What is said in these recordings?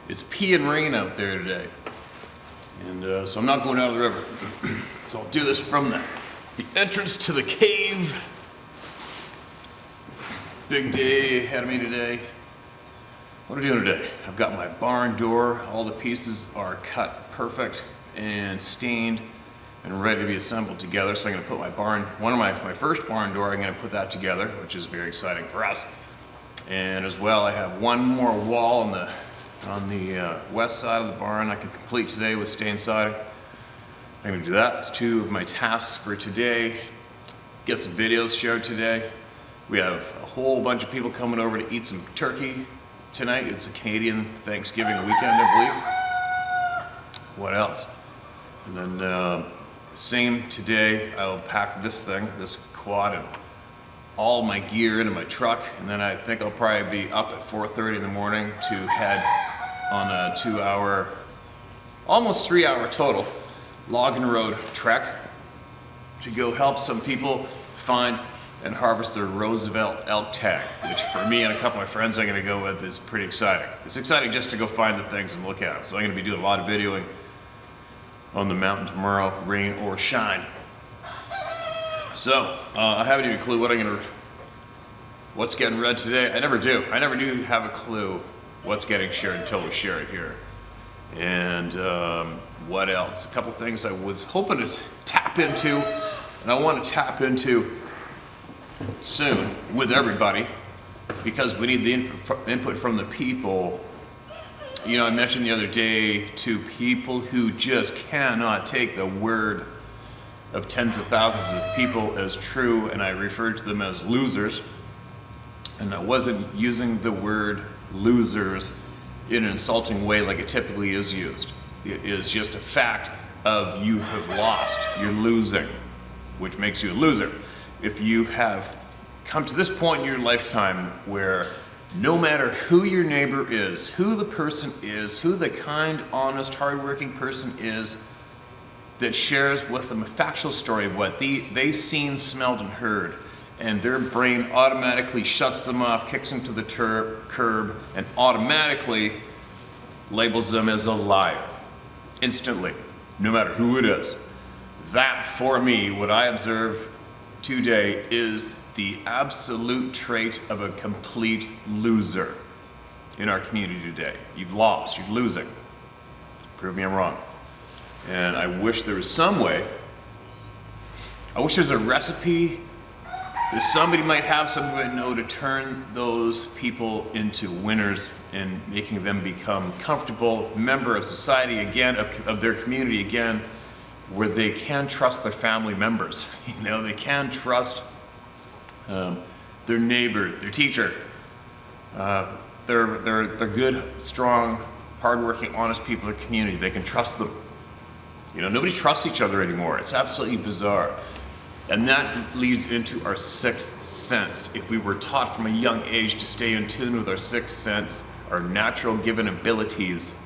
It's peeing rain out there today, and so I'm not going down the river. So I'll do this from the entrance to the cave. Big day ahead of me today. What am I doing today? I've got my barn door. All the pieces are cut perfect and stained and ready to be assembled together. So I'm going to put my first barn door, I'm going to put that together, which is very exciting for us. And as well, I have one more wall on the west side of the barn I can complete today with stained siding. I'm going to do that. That's two of my tasks for today. Get some videos shared today. We have a whole bunch of people coming over to eat some turkey tonight. It's a Canadian Thanksgiving weekend, I believe. What else? And then same today, I'll pack this quad, and all my gear into my truck, and then I think I'll probably be up at 4:30 in the morning to head on a 2-hour, almost 3-hour total logging road trek to go help some people find and harvest their Roosevelt elk tag, which for me and a couple of my friends I'm going to go with is pretty exciting. It's exciting just to go find the things and look at them. So I'm going to be doing a lot of videoing on the mountain tomorrow, rain or shine. So, I haven't even a clue what's getting read today. I never do. I never do have a clue what's getting shared until we share it here. And what else? A couple things I was hoping to tap into, and I want to tap into soon with everybody, because we need the input from the people. You know, I mentioned the other day to people who just cannot take the word of tens of thousands of people as true, and I referred to them as losers. And I wasn't using the word losers in an insulting way like it typically is used. It is just a fact of you have lost, you're losing, which makes you a loser. If you have come to this point in your lifetime where no matter who your neighbor is, who the person is, who the kind, honest, hardworking person is, that shares with them a factual story of what they've seen, smelled, and heard, and their brain automatically shuts them off, kicks them to the curb, and automatically labels them as a liar, instantly, no matter who it is. That, for me, what I observe today is the absolute trait of a complete loser in our community today. You've lost, you're losing. Prove me I'm wrong. And I wish there was some way, I wish there's a recipe that somebody might have, somebody might know, to turn those people into winners and making them become comfortable member of society again, of their community again, where they can trust their family members. You know, they can trust their neighbor, their teacher. They're good, strong, hardworking, honest people in the community. They can trust them. You know, nobody trusts each other anymore. It's absolutely bizarre. And that leads into our sixth sense. If we were taught from a young age to stay in tune with our sixth sense, our natural given abilities,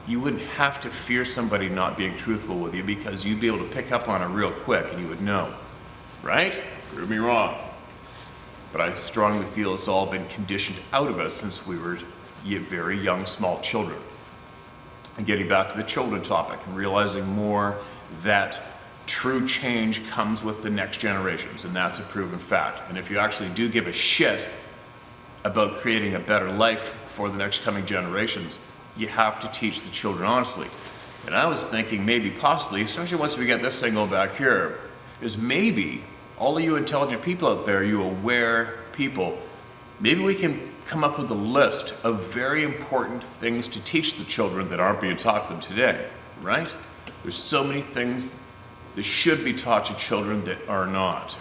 you wouldn't have to fear somebody not being truthful with you, because you'd be able to pick up on it real quick and you would know. Right? Prove me wrong. But I strongly feel it's all been conditioned out of us since we were very young, small children. And getting back to the children topic and realizing more that true change comes with the next generations, and that's a proven fact. And if you actually do give a shit about creating a better life for the next coming generations, you have to teach the children honestly. And I was thinking maybe possibly, especially once we get this thing going back here, is maybe all of you intelligent people out there, you aware people, maybe we can come up with a list of very important things to teach the children that aren't being taught to them today, right? There's so many things that should be taught to children that are not.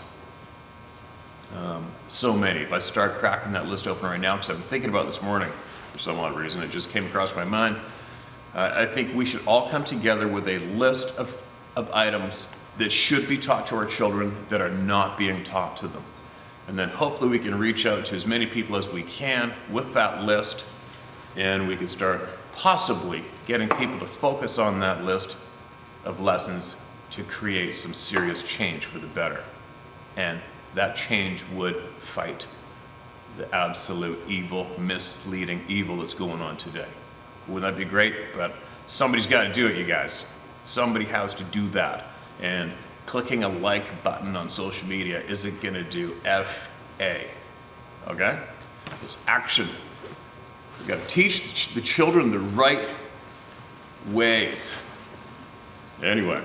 So many. If I start cracking that list open right now, because I've been thinking about it this morning for some odd reason, it just came across my mind. I think we should all come together with a list of items that should be taught to our children that are not being taught to them. And then hopefully we can reach out to as many people as we can with that list, and we can start possibly getting people to focus on that list of lessons to create some serious change for the better. And that change would fight the absolute evil, misleading evil that's going on today. Wouldn't that be great? But somebody's got to do it, you guys. Somebody has to do that. And clicking a like button on social media isn't going to do F-A. Okay? It's action. We've got to teach the children the right ways. Anyway,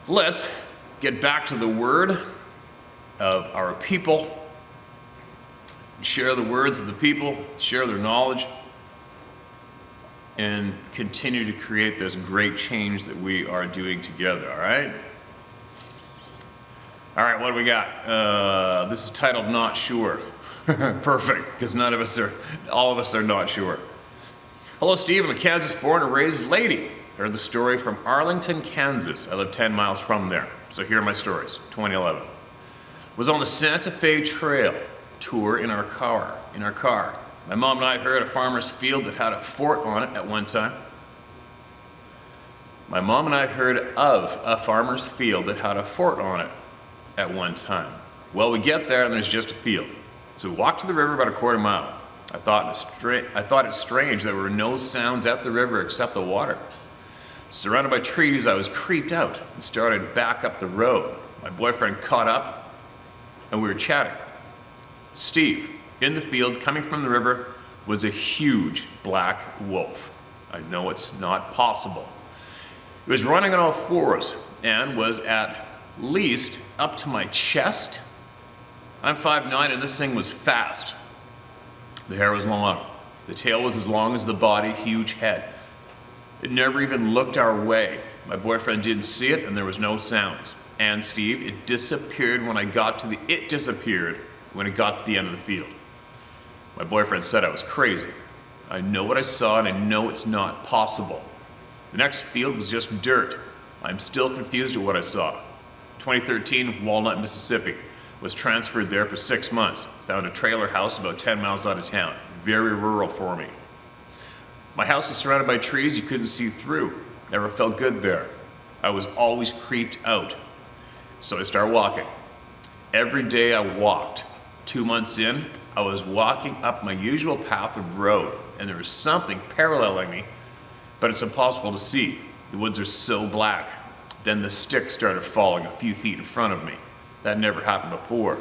let's get back to the word of our people. Share the words of the people, share their knowledge, and continue to create this great change that we are doing together, all right? All right, what do we got? This is titled Not Sure. Perfect, because all of us are not sure. Hello, Steve. I'm a Kansas born and raised lady. Heard the story from Arlington, Kansas. I live 10 miles from there. So here are my stories. 2011. Was on the Santa Fe Trail tour in our car. My mom and I heard a farmer's field that had a fort on it at one time. My mom and I heard of a farmer's field that had a fort on it at one time. Well, we get there and there's just a field. So we walk to the river about a quarter mile. I thought it strange that there were no sounds at the river except the water. Surrounded by trees, I was creeped out and started back up the road. My boyfriend caught up and we were chatting. Steve, in the field coming from the river, was a huge black wolf. I know it's not possible. It was running on all fours and was at least up to my chest. I'm 5'9" and this thing was fast. The hair was long. The tail was as long as the body, huge head. It never even looked our way. My boyfriend didn't see it and there was no sounds. And Steve, it disappeared when it got to the end of the field. My boyfriend said I was crazy. I know what I saw and I know it's not possible. The next field was just dirt. I'm still confused at what I saw. 2013, Walnut, Mississippi. Was transferred there for 6 months. Found a trailer house about 10 miles out of town. Very rural for me. My house is surrounded by trees you couldn't see through. Never felt good there. I was always creeped out. So I started walking. Every day I walked. 2 months in, I was walking up my usual path of road, and there was something paralleling me, but it's impossible to see. The woods are so black. Then the stick started falling a few feet in front of me. That never happened before.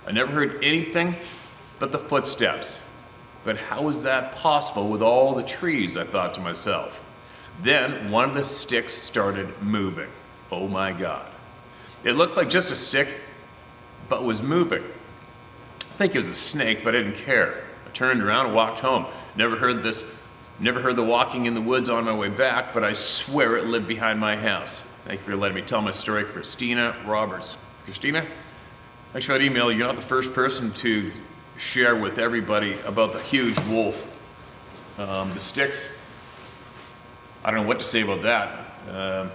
I never heard anything but the footsteps. But how is that possible with all the trees, I thought to myself. Then one of the sticks started moving. Oh my God. It looked like just a stick, but was moving. I think it was a snake, but I didn't care. I turned around and walked home. Never heard the walking in the woods on my way back, but I swear it lived behind my house. Thank you for letting me tell my story, Christina Roberts. Christina, thanks for that email. You're not the first person to share with everybody about the huge wolf. The sticks, I don't know what to say about that.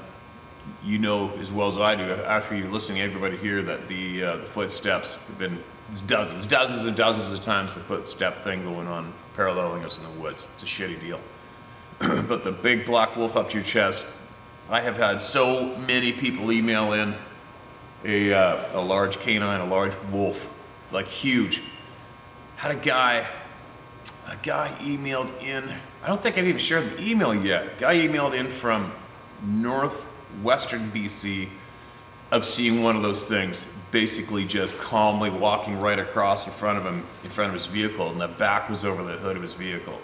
You know as well as I do, after you listening to everybody here, that the footsteps have been dozens and dozens of times the footstep thing going on, paralleling us in the woods. It's a shitty deal. But the big black wolf up to your chest, I have had so many people email in a large canine, a large wolf, like huge. Had a guy emailed in, I don't think I've even shared the email yet. A guy emailed in from northwestern BC of seeing one of those things basically just calmly walking right across in front of his vehicle, and the back was over the hood of his vehicle.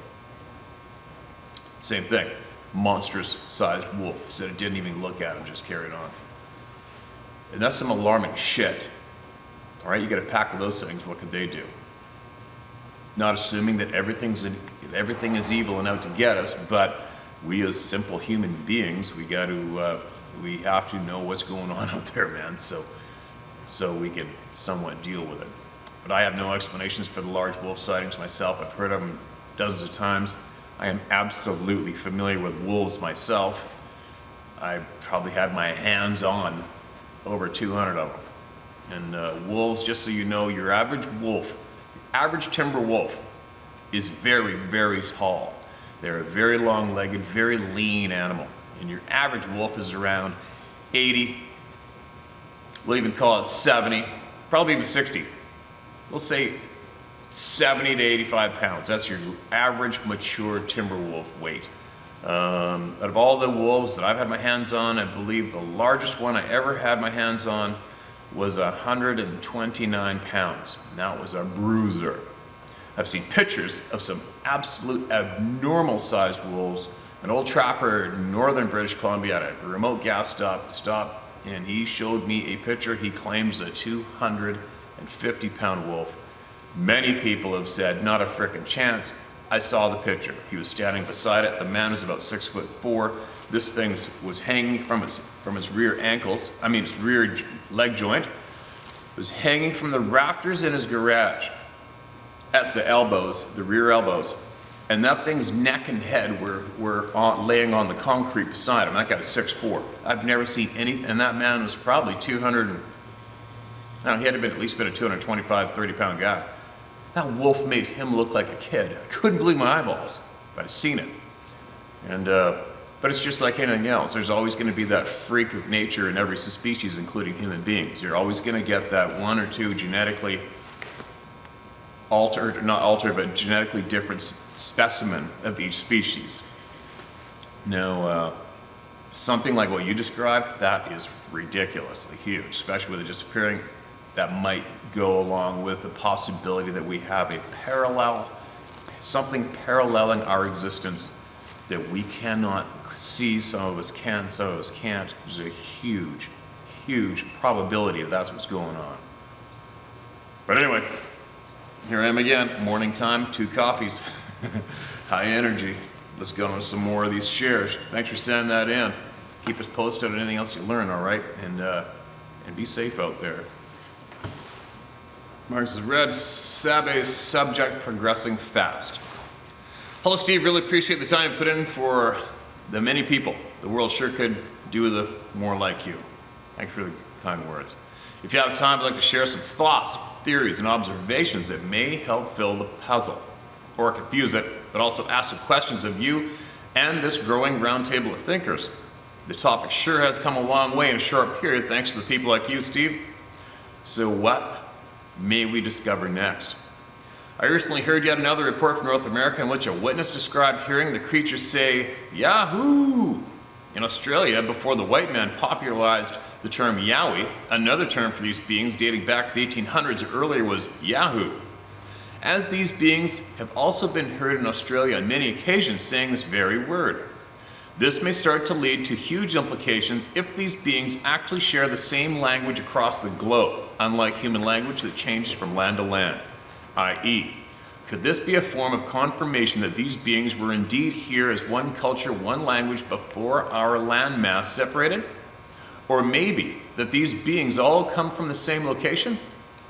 Same thing, monstrous sized wolf. Said it didn't even look at him, just carried on. And that's some alarming shit. All right, you get a pack of those things, what could they do? Not assuming that everything is evil and out to get us, but we as simple human beings, we have to know what's going on out there, man, so we can somewhat deal with it. But I have no explanations for the large wolf sightings myself. I've heard of them dozens of times. I am absolutely familiar with wolves myself. I probably had my hands on over 200 of them. And wolves, just so you know, your average timber wolf is very, very tall. They're a very long-legged, very lean animal. And your average wolf is around 80, we'll even call it 70, probably even 60. We'll say 70 to 85 pounds. That's your average mature timber wolf weight. Out of all the wolves that I've had my hands on, I believe the largest one I ever had my hands on was 129 pounds. And that was a bruiser. I've seen pictures of some absolute abnormal sized wolves. An old trapper in northern British Columbia at a remote gas stop, and he showed me a picture. He claims a 250-pound wolf. Many people have said, not a frickin' chance. I saw the picture. He was standing beside it. The man is about 6'4". This thing was hanging from his rear ankles. I mean, his rear leg joint. It was hanging from the rafters in his garage at the elbows, the rear elbows. And that thing's neck and head were laying on the concrete beside him. That guy's 6'4". I've never seen anything, and that man was probably 200, I don't know, he had to been at least been a 225, 30-pound guy. That wolf made him look like a kid. I couldn't believe my eyeballs, but I've seen it. And, but it's just like anything else. There's always gonna be that freak of nature in every species, including human beings. You're always gonna get that one or two genetically altered, not altered, but genetically different specimen of each species. Now, something like what you described, that is ridiculously huge, especially with it disappearing. That might go along with the possibility that we have a something paralleling our existence that we cannot see. Some of us can, some of us can't. There's a huge, huge probability that that's what's going on. But anyway, here I am again, morning time, 2 coffees, high energy. Let's go on some more of these shares. Thanks for sending that in. Keep us posted on anything else you learn, all right? And be safe out there. Mark says, Red Sabe subject progressing fast. Hello, Steve. Really appreciate the time you put in for the many people. The world sure could do with a more like you. Thanks for the kind words. If you have time, I'd like to share some thoughts, theories, and observations that may help fill the puzzle or confuse it, but also ask some questions of you and this growing roundtable of thinkers. The topic sure has come a long way in a short period thanks to the people like you, Steve. So what may we discover next? I recently heard yet another report from North America in which a witness described hearing the creature say, Yahoo! In Australia, before the white man popularized the term Yowie, another term for these beings dating back to the 1800s or earlier was Yahoo. As these beings have also been heard in Australia on many occasions saying this very word. This may start to lead to huge implications if these beings actually share the same language across the globe, unlike human language that changes from land to land, i.e., could this be a form of confirmation that these beings were indeed here as one culture, one language before our landmass separated? Or maybe that these beings all come from the same location?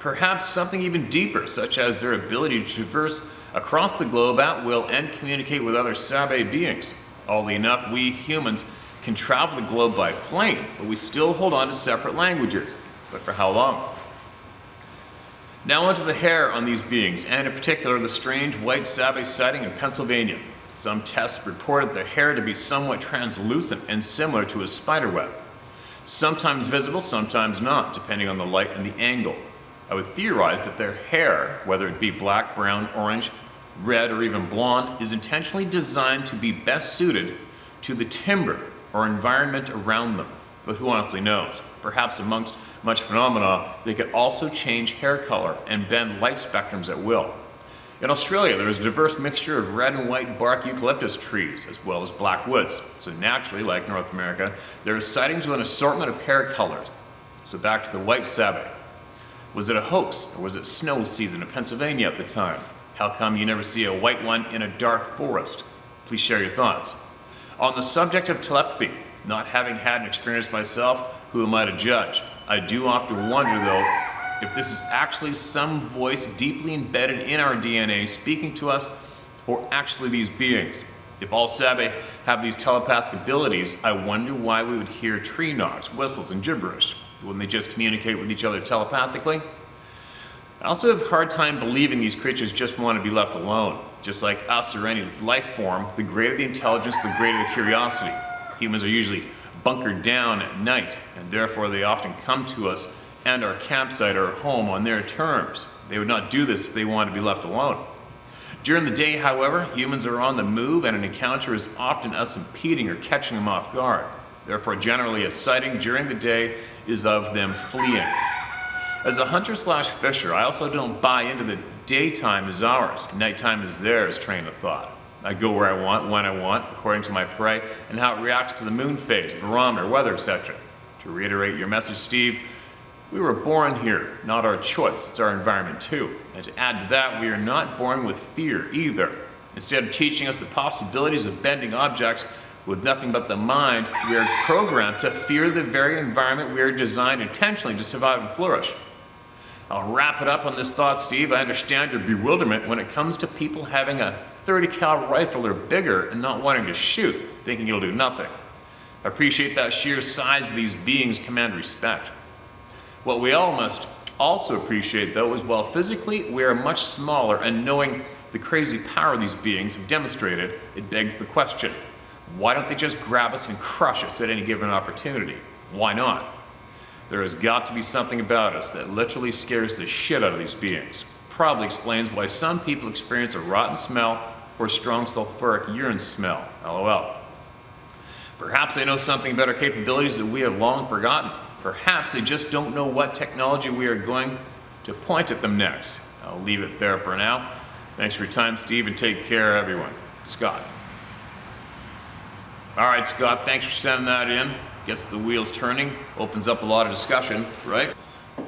Perhaps something even deeper, such as their ability to traverse across the globe at will and communicate with other Sabe beings. Oddly enough, we humans can travel the globe by plane, but we still hold on to separate languages. But for how long? Now onto the hair on these beings, and in particular the strange white Sabe sighting in Pennsylvania. Some tests reported the hair to be somewhat translucent and similar to a spider web. Sometimes visible, sometimes not, depending on the light and the angle. I would theorize that their hair, whether it be black, brown, orange, red, or even blonde, is intentionally designed to be best suited to the timber or environment around them. But who honestly knows? Perhaps amongst much phenomena, they could also change hair color and bend light spectrums at will. In Australia, there is a diverse mixture of red and white bark eucalyptus trees, as well as black woods. So naturally, like North America, there are sightings with an assortment of hair colors. So back to the white Sabe. Was it a hoax, or was it snow season in Pennsylvania at the time? How come you never see a white one in a dark forest? Please share your thoughts. On the subject of telepathy, not having had an experience myself, who am I to judge? I do often wonder, though, if this is actually some voice deeply embedded in our DNA speaking to us, or actually these beings. If all Sabe have these telepathic abilities, I wonder why we would hear tree knocks, whistles, and gibberish. Wouldn't they just communicate with each other telepathically? I also have a hard time believing these creatures just want to be left alone. Just like us or any life form, the greater the intelligence, the greater the curiosity. Humans are usually bunkered down at night, and therefore they often come to us and our campsite or home on their terms. They would not do this if they wanted to be left alone. During the day, however, humans are on the move, and an encounter is often us impeding or catching them off guard. Therefore, generally, a sighting during the day is of them fleeing. As a hunter/fisher, I also don't buy into the daytime is ours, nighttime is theirs train of thought. I go where I want, when I want, according to my prey, and how it reacts to the moon phase, barometer, weather, etc. To reiterate your message, Steve, we were born here, not our choice. It's our environment too. And to add to that, we are not born with fear either. Instead of teaching us the possibilities of bending objects with nothing but the mind, we are programmed to fear the very environment we are designed intentionally to survive and flourish. I'll wrap it up on this thought, Steve. I understand your bewilderment when it comes to people having a .30 caliber rifle or bigger and not wanting to shoot, thinking it'll do nothing. I appreciate that sheer size of these beings command respect. What we all must also appreciate, though, is while physically we are much smaller, and knowing the crazy power these beings have demonstrated, it begs the question, why don't they just grab us and crush us at any given opportunity? Why not? There has got to be something about us that literally scares the shit out of these beings. Probably explains why some people experience a rotten smell or strong sulfuric urine smell. LOL. Perhaps they know something about our capabilities that we have long forgotten. Perhaps they just don't know what technology we are going to point at them next. I'll leave it there for now. Thanks for your time, Steve, and take care, everyone. Scott. All right, Scott, thanks for sending that in. Gets the wheels turning, opens up a lot of discussion, right?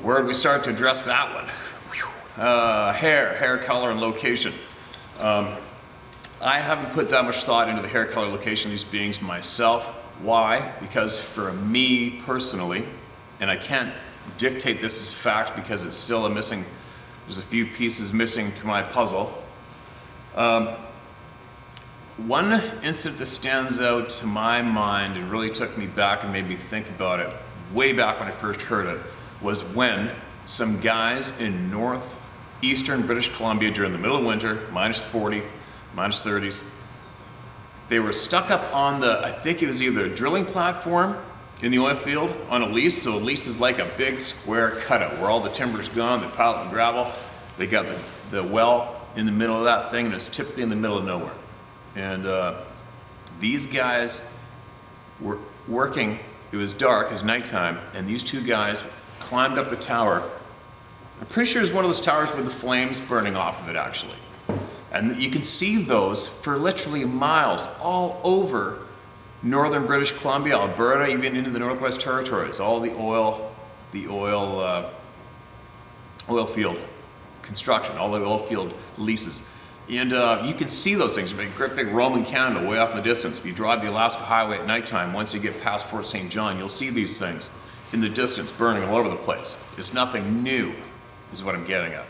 Where do we start to address that one? Hair color, and location. I haven't put that much thought into the hair color location of these beings myself. Why? Because for me personally, and I can't dictate this as fact because it's still there's a few pieces missing to my puzzle. One incident that stands out to my mind and really took me back and made me think about it way back when I first heard it was when some guys in northeastern British Columbia during the middle of winter, -40, -30s, they were stuck up on I think it was either a drilling platform in the oil field on a lease. So a lease is like a big square cutout where all the timber's gone, they pile it in gravel. They got the well in the middle of that thing, and it's typically in the middle of nowhere. And these guys were working, it was dark, it was nighttime, and these two guys climbed up the tower. I'm pretty sure it's one of those towers with the flames burning off of it, actually. And you can see those for literally miles all over northern British Columbia, Alberta, even into the Northwest Territories, all the oil field construction, all the oil field leases. And you can see those things, big Roman Canada way off in the distance. If you drive the Alaska Highway at nighttime, once you get past Fort St. John, you'll see these things in the distance burning all over the place. It's nothing new, is what I'm getting at.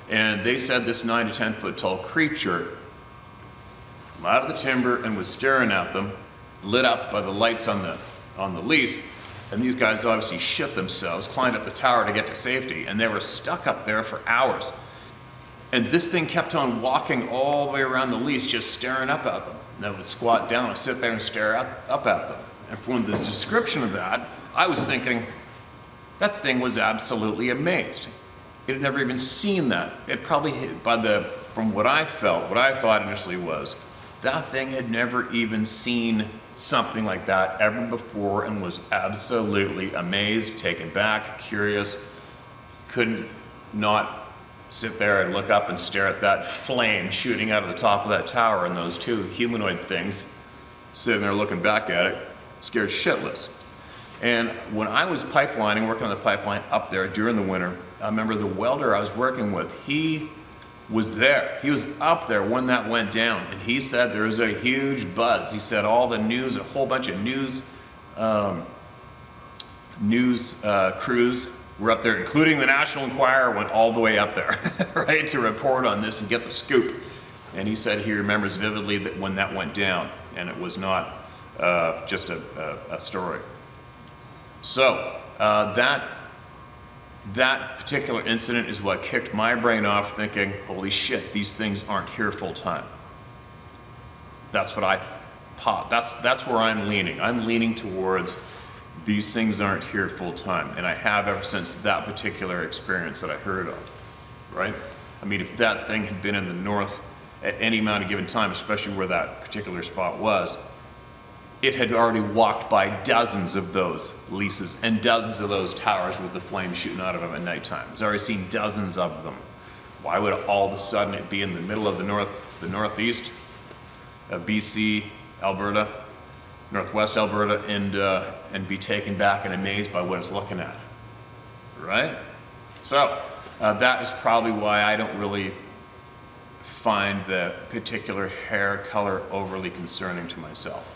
And they said this 9 to 10 foot tall creature came out of the timber and was staring at them, lit up by the lights on the lease. And these guys obviously shit themselves, climbed up the tower to get to safety, and they were stuck up there for hours. And this thing kept on walking all the way around the lease, just staring up at them. And they would squat down and sit there and stare up at them. And from the description of that, I was thinking, that thing was absolutely amazed. It had never even seen that. It probably, from what I felt, what I thought initially was, that thing had never even seen something like that ever before and was absolutely amazed, taken back, curious, couldn't not sit there and look up and stare at that flame shooting out of the top of that tower and those two humanoid things sitting there looking back at it, scared shitless. And when I was pipelining, working on the pipeline up there during the winter, I remember the welder I was working with, he was there. He was up there when that went down, and he said there was a huge buzz. He said all the news, a whole bunch of news crews were up there, including the National Enquirer, went all the way up there, right, to report on this and get the scoop. And he said he remembers vividly that when that went down, and it was not just a story. So that particular incident is what kicked my brain off, thinking, holy shit, these things aren't here full time. That's what I thought. That's where I'm leaning. I'm leaning towards these things aren't here full time, and I have ever since that particular experience that I heard of, right? I mean, if that thing had been in the north at any amount of given time, especially where that particular spot was, it had already walked by dozens of those leases and dozens of those towers with the flames shooting out of them at nighttime. It's already seen dozens of them. Why would all of a sudden it be in the middle of the northeast of BC, Alberta, northwest Alberta, and be taken back and amazed by what it's looking at, right? So that is probably why I don't really find the particular hair color overly concerning to myself.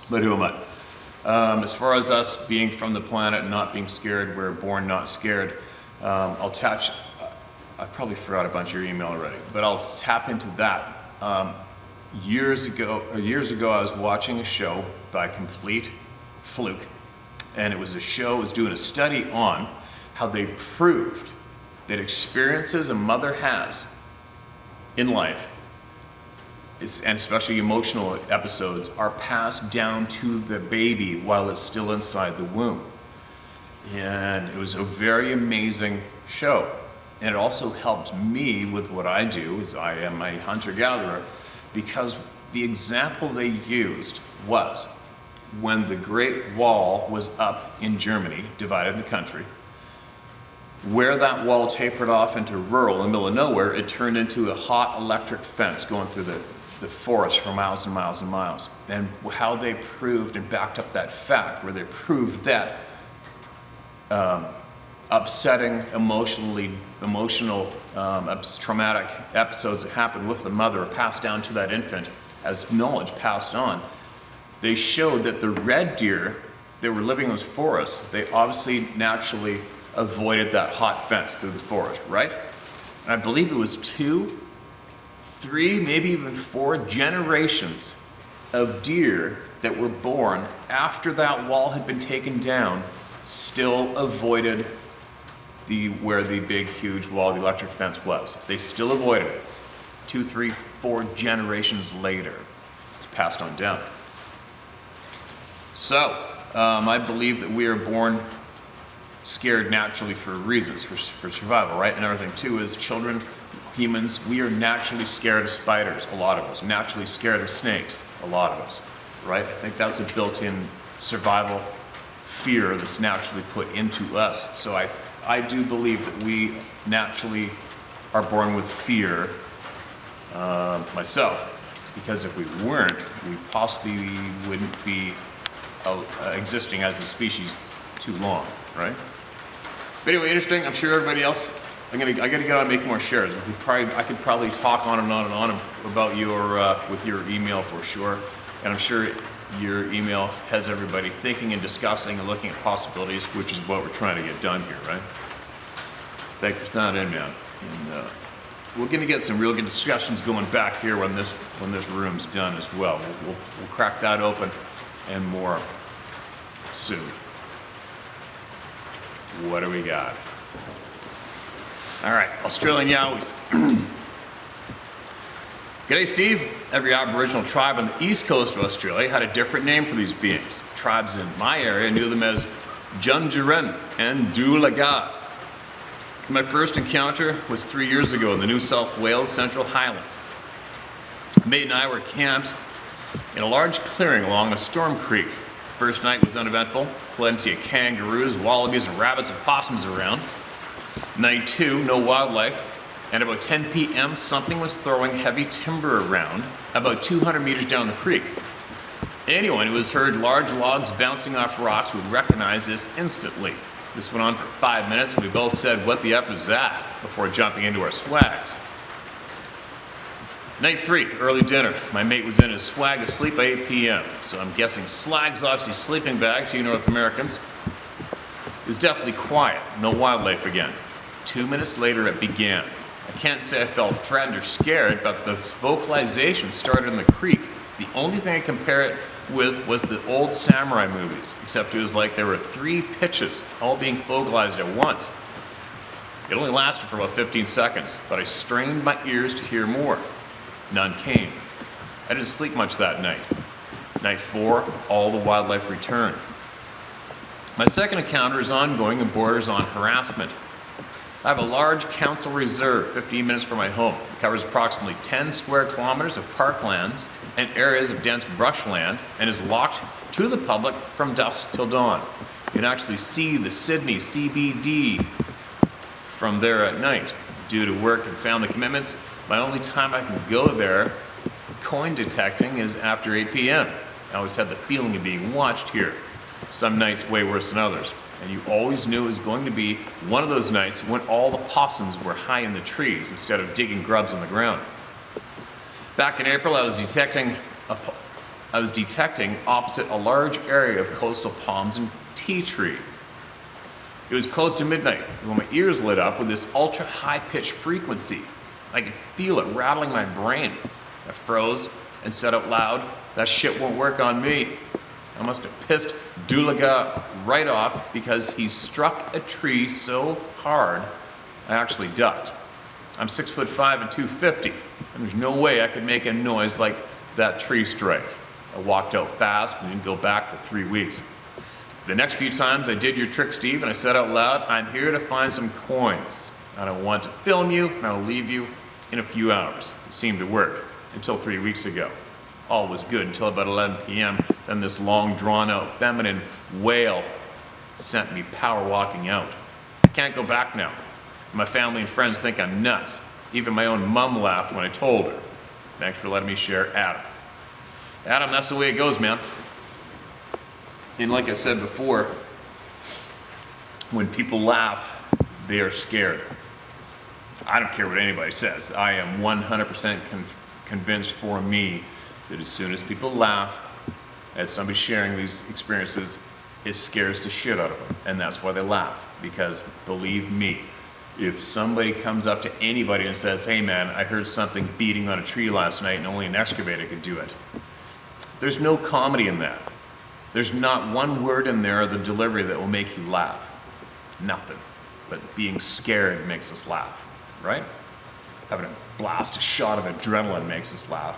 But who am I? As far as us being from the planet and not being scared, we're born not scared. I'll attach, I probably forgot a bunch of your email already, but I'll tap into that. Years ago, I was watching a show by complete fluke, and it was a show, it was doing a study on how they proved that experiences a mother has in life, and especially emotional episodes, are passed down to the baby while it's still inside the womb. And it was a very amazing show. And it also helped me with what I do, as I am a hunter-gatherer, because the example they used was when the Great Wall was up in Germany, divided the country, where that wall tapered off into rural in the middle of nowhere, it turned into a hot electric fence going through the forest for miles and miles and miles. And how they proved and backed up that fact, where they proved that upsetting, emotional, traumatic episodes that happened with the mother are passed down to that infant as knowledge passed on. They showed that the red deer that were living in those forests, they obviously naturally avoided that hot fence through the forest, right? And I believe it was 2, 3, maybe even 4 generations of deer that were born after that wall had been taken down still avoided where the big, huge wall, the electric fence was. They still avoided it. 2, 3, 4 generations later, it's passed on down. So, I believe that we are born scared naturally for reasons, for survival, right? And everything too is children, humans, we are naturally scared of spiders, a lot of us. Naturally scared of snakes, a lot of us, right? I think that's a built-in survival fear that's naturally put into us. So I do believe that we naturally are born with fear, myself, because if we weren't, we possibly wouldn't be existing as a species too long, right? But anyway, interesting. I'm sure everybody else. I gotta get on and make more shares. I could probably talk on and on and on about with your email for sure, and I'm sure your email has everybody thinking and discussing and looking at possibilities, which is what we're trying to get done here, right? Thanks for signing in, man. And we're gonna get some real good discussions going back here when this room's done as well. We'll crack that open and more soon. What do we got? All right, Australian Yowies. G'day, Steve. Every Aboriginal tribe on the east coast of Australia had a different name for these beings. Tribes in my area knew them as Junjuren and Doolaga. My first encounter was 3 years ago in the New South Wales Central Highlands. Mate and I were camped in a large clearing along a storm creek. First night was uneventful. Plenty of kangaroos, wallabies, and rabbits and possums around. Night 2, no wildlife. And about 10 p.m., something was throwing heavy timber around about 200 meters down the creek. Anyone who has heard large logs bouncing off rocks would recognize this instantly. This went on for 5 minutes, and we both said, "What the F is that?" before jumping into our swags. Night 3, early dinner. My mate was in his swag asleep by 8 p.m., so I'm guessing slag's obviously sleeping bag to you North Americans. It was definitely quiet, no wildlife again. 2 minutes later, it began. I can't say I felt threatened or scared, but the vocalization started in the creek. The only thing I compare it with was the old samurai movies, except it was like there were 3 pitches, all being vocalized at once. It only lasted for about 15 seconds, but I strained my ears to hear more. None came. I didn't sleep much that night. Night 4, all the wildlife returned. My second encounter is ongoing and borders on harassment. I have a large council reserve 15 minutes from my home. It covers approximately 10 square kilometers of parklands and areas of dense brushland and is locked to the public from dusk till dawn. You can actually see the Sydney CBD from there at night. Due to work and family commitments, my only time I can go there coin detecting is after 8 p.m. I always had the feeling of being watched here. Some nights way worse than others. And you always knew it was going to be one of those nights when all the possums were high in the trees instead of digging grubs on the ground. Back in April, I was detecting opposite a large area of coastal palms and tea tree. It was close to midnight when my ears lit up with this ultra high-pitched frequency. I could feel it rattling my brain. I froze and said out loud, "That shit won't work on me." I must have pissed Dulaga right off because he struck a tree so hard I actually ducked. I'm 6'5" and 250, and there's no way I could make a noise like that tree strike. I walked out fast and didn't go back for 3 weeks. The next few times I did your trick, Steve, and I said out loud, "I'm here to find some coins. I don't want to film you, and I'll leave you in a few hours." It seemed to work until 3 weeks ago. All was good until about 11 p.m. Then this long, drawn-out, feminine wail sent me power walking out. I can't go back now. My family and friends think I'm nuts. Even my own mom laughed when I told her. Thanks for letting me share, Adam. Adam, that's the way it goes, man. And like I said before, when people laugh, they are scared. I don't care what anybody says. I am 100% convinced for me that as soon as people laugh at somebody sharing these experiences, it scares the shit out of them. And that's why they laugh. Because believe me, if somebody comes up to anybody and says, "Hey man, I heard something beating on a tree last night and only an excavator could do it," there's no comedy in that. There's not one word in there, the delivery, that will make you laugh. Nothing. But being scared makes us laugh, right? Having a blast, a shot of adrenaline makes us laugh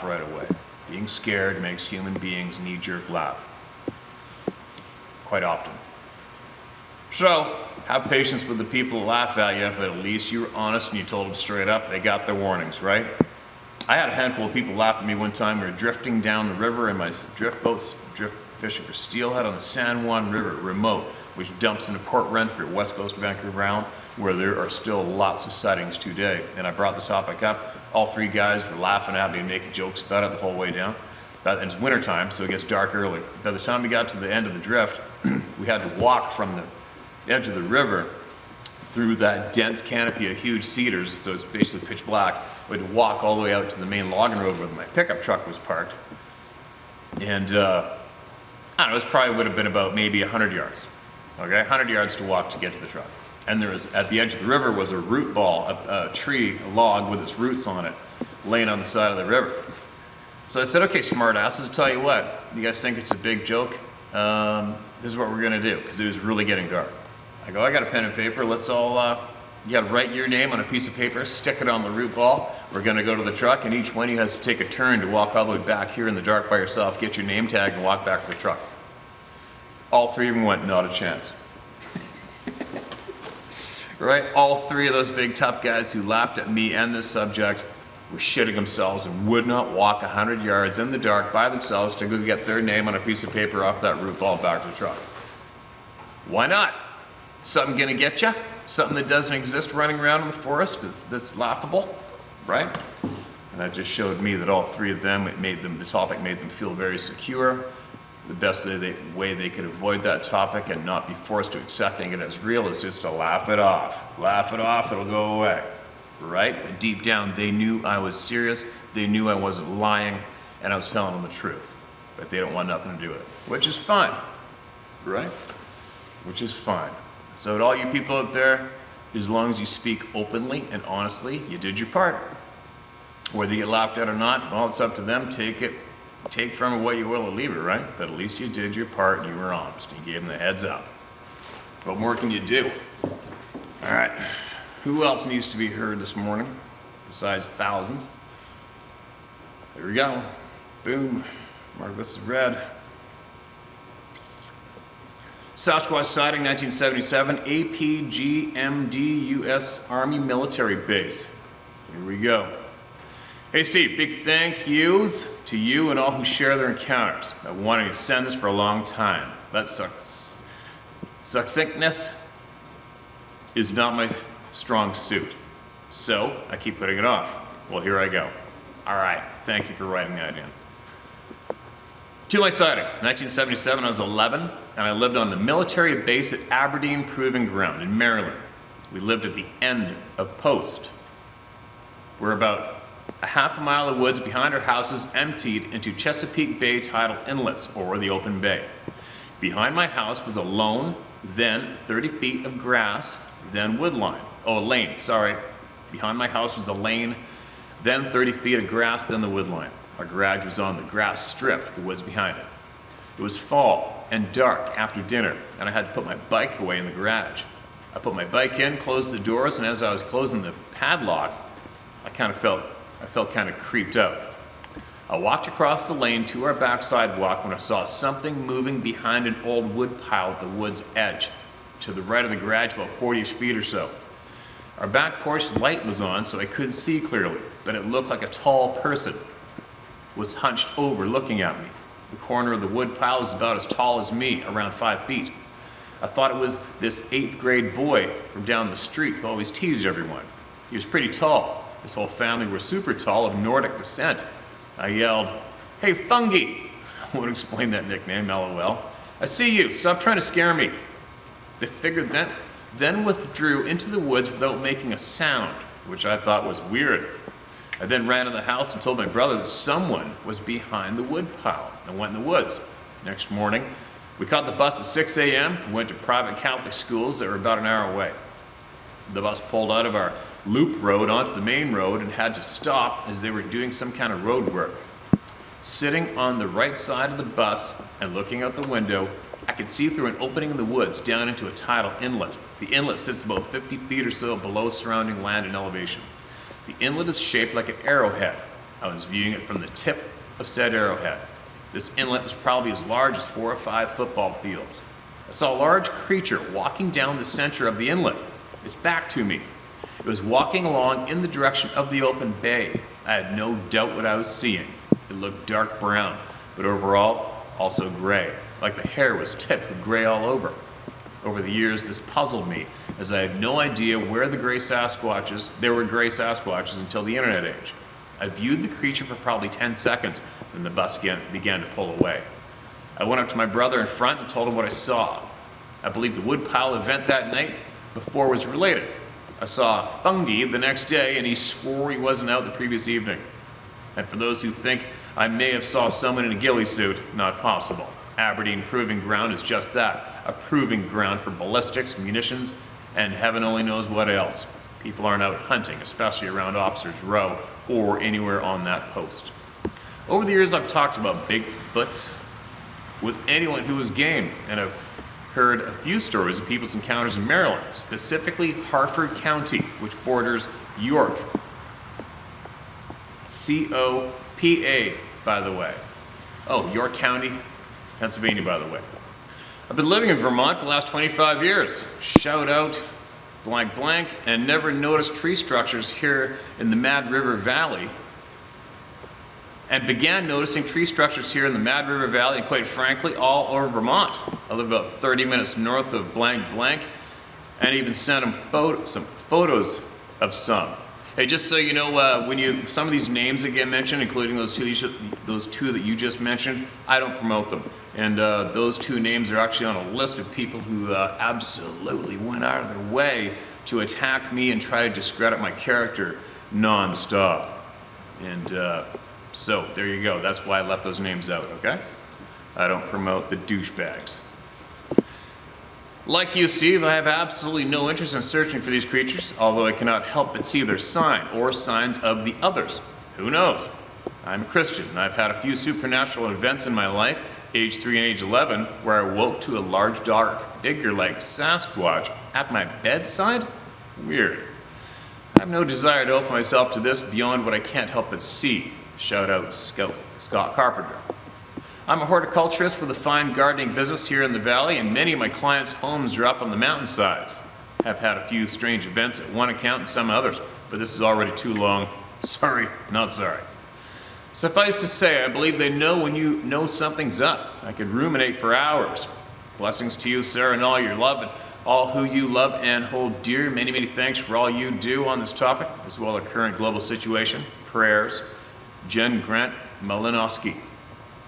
right away. Being scared makes human beings knee-jerk laugh. Quite often. So, have patience with the people that laugh at you, but at least you were honest and you told them straight up. They got their warnings, right? I had a handful of people laugh at me one time. We were drifting down the river in my drift boats, drift fishing for steelhead on the San Juan River, remote, which dumps into Port Renfrew, west coast of Vancouver Island, where there are still lots of sightings today. And I brought the topic up. All three guys were laughing at me and making jokes about it the whole way down. And it's wintertime, so it gets dark early. By the time we got to the end of the drift, we had to walk from the edge of the river through that dense canopy of huge cedars, so it's basically pitch black. We had to walk all the way out to the main logging road where my pickup truck was parked. And I don't know, it probably would have been about maybe 100 yards. Okay, 100 yards to walk to get to the truck. And there was, at the edge of the river was a root ball, a tree, a log with its roots on it, laying on the side of the river. So I said, "Okay, smart asses, tell you what, you guys think it's a big joke? This is what we're gonna do," because it was really getting dark. I go, "I got a pen and paper, let's all, you gotta write your name on a piece of paper, stick it on the root ball. We're gonna go to the truck, and each one of you has to take a turn to walk all the way back here in the dark by yourself, get your name tag, and walk back to the truck." All three of them went, "Not a chance." Right? All three of those big tough guys who laughed at me and this subject were shitting themselves and would not walk 100 yards in the dark by themselves to go get their name on a piece of paper off that root ball back to the truck. Why not? Something gonna get you? Something that doesn't exist running around in the forest that's laughable, right? And that just showed me that all three of them, the topic made them feel very secure. The best way they could avoid that topic and not be forced to accepting it as real is just to laugh it off. Laugh it off, it'll go away, right? But deep down, they knew I was serious, they knew I wasn't lying, and I was telling them the truth. But they don't want nothing to do with it, which is fine, right? Which is fine. So to all you people out there, as long as you speak openly and honestly, you did your part. Whether you get laughed at or not, well, it's up to them. Take from it what you will or leave it, right? But at least you did your part and you were honest. And you gave them the heads up. What more can you do? All right. Who else needs to be heard this morning besides thousands? There we go. Boom. Mark this is red. Sasquatch sighting 1977, APG MD US Army Military Base. Here we go. Hey Steve, big thank yous to you and all who share their encounters. I've been wanting to send this for a long time. That succinctness is not my strong suit. So I keep putting it off. Well, here I go. All right, thank you for writing that in. To my sighting, 1977, I was 11, and I lived on the military base at Aberdeen Proving Ground in Maryland. We lived at the end of post. We're about a half a mile of woods behind our houses emptied into Chesapeake Bay tidal inlets, or the open bay. Behind my house was a lone, then 30 feet of grass, then woodline. Oh, a lane, sorry. Behind my house was a lane, then 30 feet of grass, then the woodline. Our garage was on the grass strip, the woods behind it. It was fall and dark after dinner, and I had to put my bike away in the garage. I put my bike in, closed the doors, and as I was closing the padlock, I felt kind of creeped out. I walked across the lane to our back sidewalk when I saw something moving behind an old wood pile at the wood's edge, to the right of the garage, about 40-ish feet or so. Our back porch light was on, so I couldn't see clearly, but it looked like a tall person was hunched over looking at me. The corner of the wood pile was about as tall as me, around 5 feet. I thought it was this 8th grade boy from down the street who always teased everyone. He was pretty tall. His whole family were super tall, of Nordic descent. I yelled, "Hey, Fungi!" I won't explain that nickname, LOL. "I see you, stop trying to scare me." The figure then withdrew into the woods without making a sound, which I thought was weird. I then ran in the house and told my brother that someone was behind the wood pile and went in the woods. Next morning, we caught the bus at 6 a.m. and went to private Catholic schools that were about an hour away. The bus pulled out of our loop road onto the main road and had to stop as they were doing some kind of road work. Sitting on the right side of the bus and looking out the window, I could see through an opening in the woods down into a tidal inlet. The inlet sits about 50 feet or so below surrounding land and elevation. The inlet is shaped like an arrowhead. I was viewing it from the tip of said arrowhead. This inlet was probably as large as 4 or 5 football fields. I saw a large creature walking down the center of the inlet. Its back to me. It was walking along in the direction of the open bay. I had no doubt what I was seeing. It looked dark brown, but overall, also gray, like the hair was tipped with gray all over. Over the years, this puzzled me, as I had no idea where there were gray Sasquatches until the internet age. I viewed the creature for probably 10 seconds, then the bus began to pull away. I went up to my brother in front and told him what I saw. I believe the woodpile event that night before was related. I saw Fungi the next day, and he swore he wasn't out the previous evening. And for those who think I may have saw someone in a ghillie suit, not possible. Aberdeen Proving Ground is just that, a proving ground for ballistics, munitions, and heaven only knows what else. People aren't out hunting, especially around Officers Row or anywhere on that post. Over the years, I've talked about Bigfoots with anyone who was game, and I've heard a few stories of people's encounters in Maryland, specifically Harford County, which borders York. C-O-P-A, by the way. Oh, York County, Pennsylvania, by the way. I've been living in Vermont for the last 25 years. Shout out blank blank, and never noticed tree structures here in the Mad River Valley. And began noticing tree structures here in the Mad River Valley, and quite frankly, all over Vermont. I live about 30 minutes north of blank blank, and even sent them some photos of some. Hey, just so you know, some of these names that get mentioned, including those two that you just mentioned, I don't promote them. And those 2 names are actually on a list of people who absolutely went out of their way to attack me and try to discredit my character non-stop. And so there you go. That's why I left those names out, okay? I don't promote the douchebags. Like you, Steve, I have absolutely no interest in searching for these creatures, although I cannot help but see their sign or signs of the others. Who knows? I'm a Christian, and I've had a few supernatural events in my life, age 3 and age 11, where I woke to a large, dark figure like Sasquatch at my bedside? Weird. I have no desire to open myself to this beyond what I can't help but see. Shout out Scott Carpenter. I'm a horticulturist with a fine gardening business here in the valley, and many of my clients' homes are up on the mountainsides. I've had a few strange events at one account and some others, but this is already too long. Sorry, not sorry. Suffice to say, I believe they know when you know something's up. I could ruminate for hours. Blessings to you, sir, and all your love, and all who you love and hold dear. Many, many thanks for all you do on this topic, as well as the current global situation. Prayers, Jen Grant Malinowski.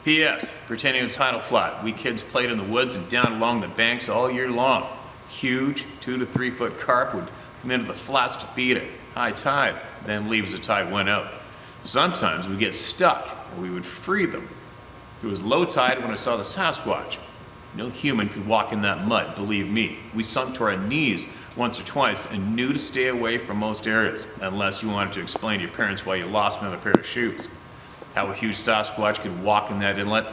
P.S. Pertaining to tidal flat, we kids played in the woods and down along the banks all year long. Huge 2 to 3 foot carp would come into the flats to feed at high tide, then leave as the tide went out. Sometimes we'd get stuck and we would free them. It was low tide when I saw the Sasquatch. No human could walk in that mud, believe me. We sunk to our knees once or twice and knew to stay away from most areas, unless you wanted to explain to your parents why you lost another pair of shoes. How a huge Sasquatch could walk in that inlet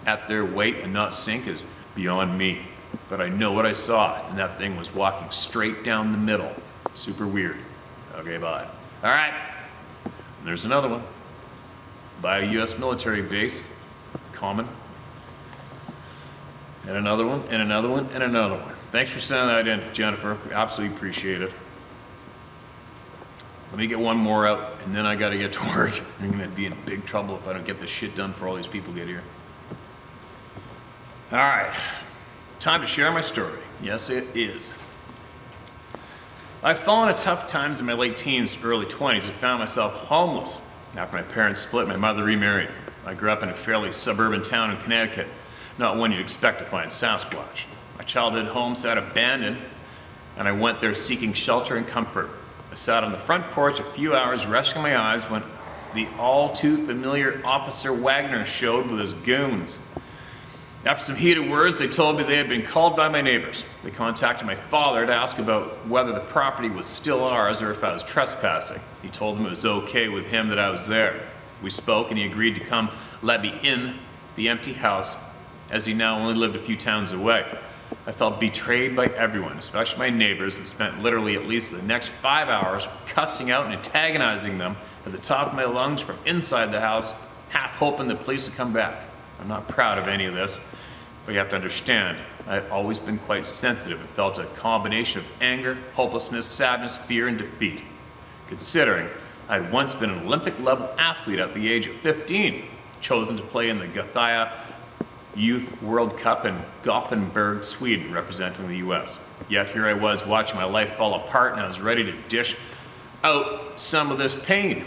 at their weight and not sink is beyond me. But I know what I saw, and that thing was walking straight down the middle. Super weird. Okay, bye. All right. There's another one. By a U.S. military base, common. And another one, and another one, and another one. Thanks for sending that in, Jennifer. We absolutely appreciate it. Let me get one more out, and then I gotta get to work. I'm gonna be in big trouble if I don't get this shit done before all these people get here. All right, time to share my story. Yes, it is. I've fallen at tough times in my late teens to early 20s and found myself homeless. After my parents split, my mother remarried. I grew up in a fairly suburban town in Connecticut, not one you'd expect to find Sasquatch. My childhood home sat abandoned, and I went there seeking shelter and comfort. I sat on the front porch a few hours resting my eyes when the all-too-familiar Officer Wagner showed with his goons. After some heated words, they told me they had been called by my neighbors. They contacted my father to ask about whether the property was still ours or if I was trespassing. He told them it was okay with him that I was there. We spoke and he agreed to come let me in the empty house, as he now only lived a few towns away. I felt betrayed by everyone, especially my neighbors that spent literally at least the next 5 hours cussing out and antagonizing them at the top of my lungs from inside the house, half hoping the police would come back. I'm not proud of any of this, but you have to understand, I've always been quite sensitive and felt a combination of anger, hopelessness, sadness, fear, and defeat. Considering I had once been an Olympic-level athlete at the age of 15, chosen to play in the Gothia Youth World Cup in Gothenburg, Sweden, representing the U.S. Yet here I was watching my life fall apart, and I was ready to dish out some of this pain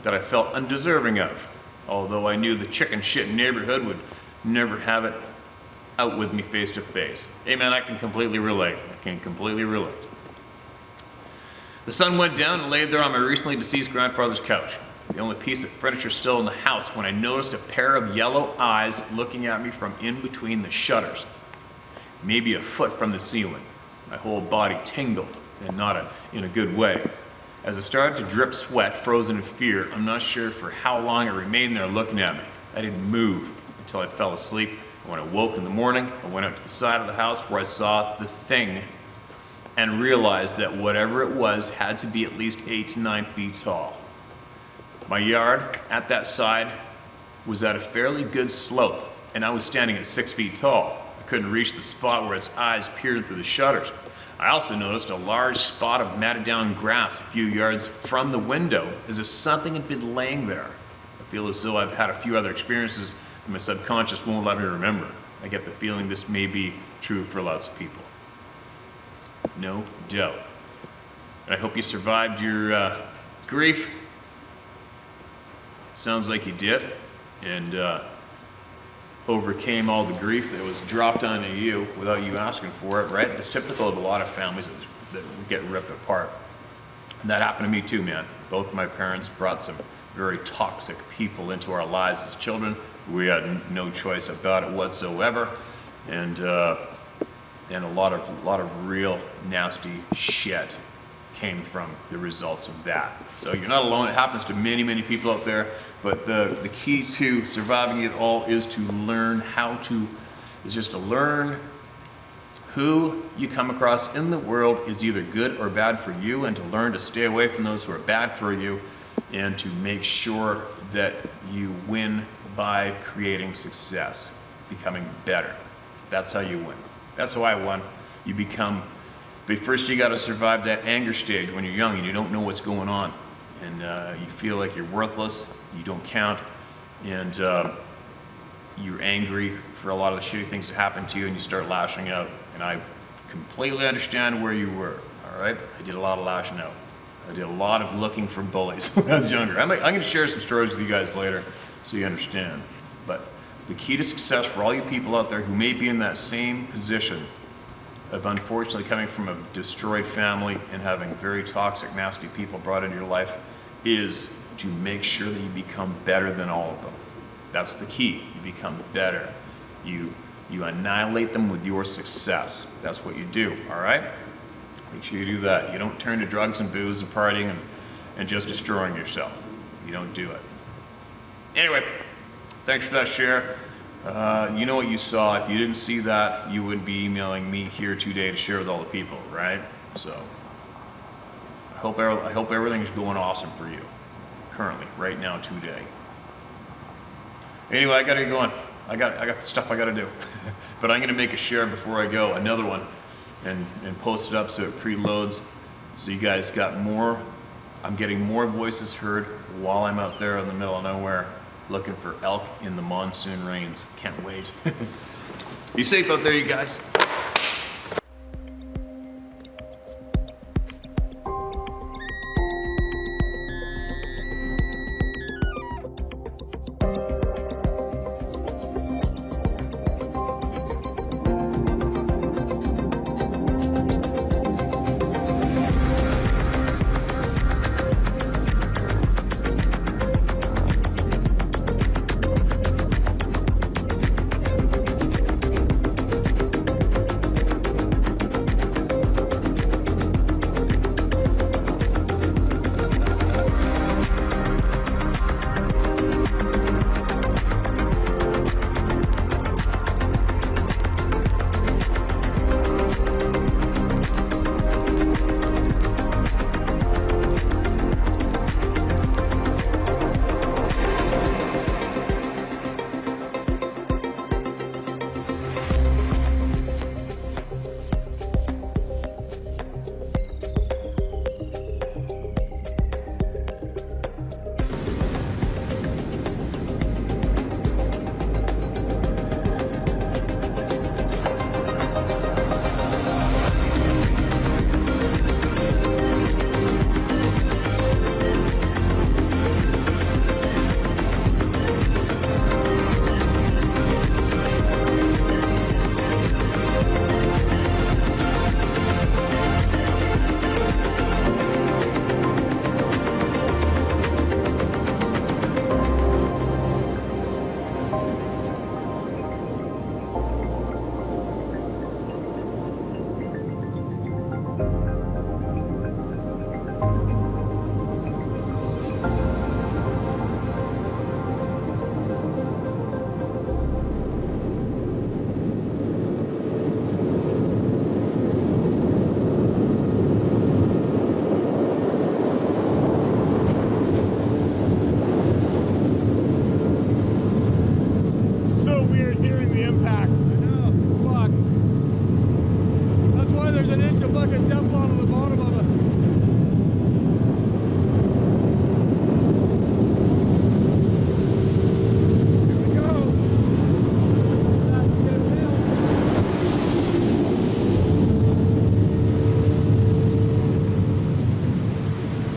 that I felt undeserving of. Although I knew the chicken shit neighborhood would never have it out with me face to face. Hey man, I can completely relate. I can completely relate. The sun went down and laid there on my recently deceased grandfather's couch. The only piece of furniture still in the house when I noticed a pair of yellow eyes looking at me from in between the shutters. Maybe a foot from the ceiling. My whole body tingled, and not in a good way. As I started to drip sweat, frozen in fear, I'm not sure for how long I remained there looking at me. I didn't move until I fell asleep. And when I woke in the morning, I went out to the side of the house where I saw the thing and realized that whatever it was had to be at least 8 to 9 feet tall. My yard at that side was at a fairly good slope, and I was standing at 6 feet tall. I couldn't reach the spot where its eyes peered through the shutters. I also noticed a large spot of matted down grass a few yards from the window, as if something had been laying there. I feel as though I've had a few other experiences that my subconscious won't let me remember. I get the feeling this may be true for lots of people. No doubt. And I hope you survived your grief. Sounds like you did, and overcame all the grief that was dropped onto you without you asking for it, right? It's typical of a lot of families that get ripped apart. And that happened to me too, man. Both of my parents brought some very toxic people into our lives as children. We had no choice about it whatsoever, and a lot of real nasty shit came from the results of that. So you're not alone. It happens to many, many people out there. But the key to surviving it all is to learn just to learn who you come across in the world is either good or bad for you, and to learn to stay away from those who are bad for you, and to make sure that you win by creating success, becoming better. That's how you win. That's how I won. You become, but first you got to survive that anger stage when you're young and you don't know what's going on. And you feel like you're worthless, you don't count, and you're angry for a lot of the shitty things that happen to you, and you start lashing out. And I completely understand where you were, all right? I did a lot of lashing out. I did a lot of looking for bullies when I was younger. I'm going to share some stories with you guys later so you understand. But the key to success for all you people out there who may be in that same position of unfortunately coming from a destroyed family and having very toxic, nasty people brought into your life is to make sure that you become better than all of them. That's the key. You become better. You annihilate them with your success. That's what you do, all right? Make sure you do that. You don't turn to drugs and booze and partying and just destroying yourself. You don't do it. Anyway, thanks for that share. You know what you saw. If you didn't see that, you wouldn't be emailing me here today to share with all the people, right? So I hope everything's going awesome for you currently, right now, today. Anyway, I gotta get going. I got stuff I gotta do. But I'm gonna make a share before I go, another one, and post it up so it preloads. So you guys got more. I'm getting more voices heard while I'm out there in the middle of nowhere looking for elk in the monsoon rains. Can't wait. Be safe out there, you guys. So weird hearing the impact.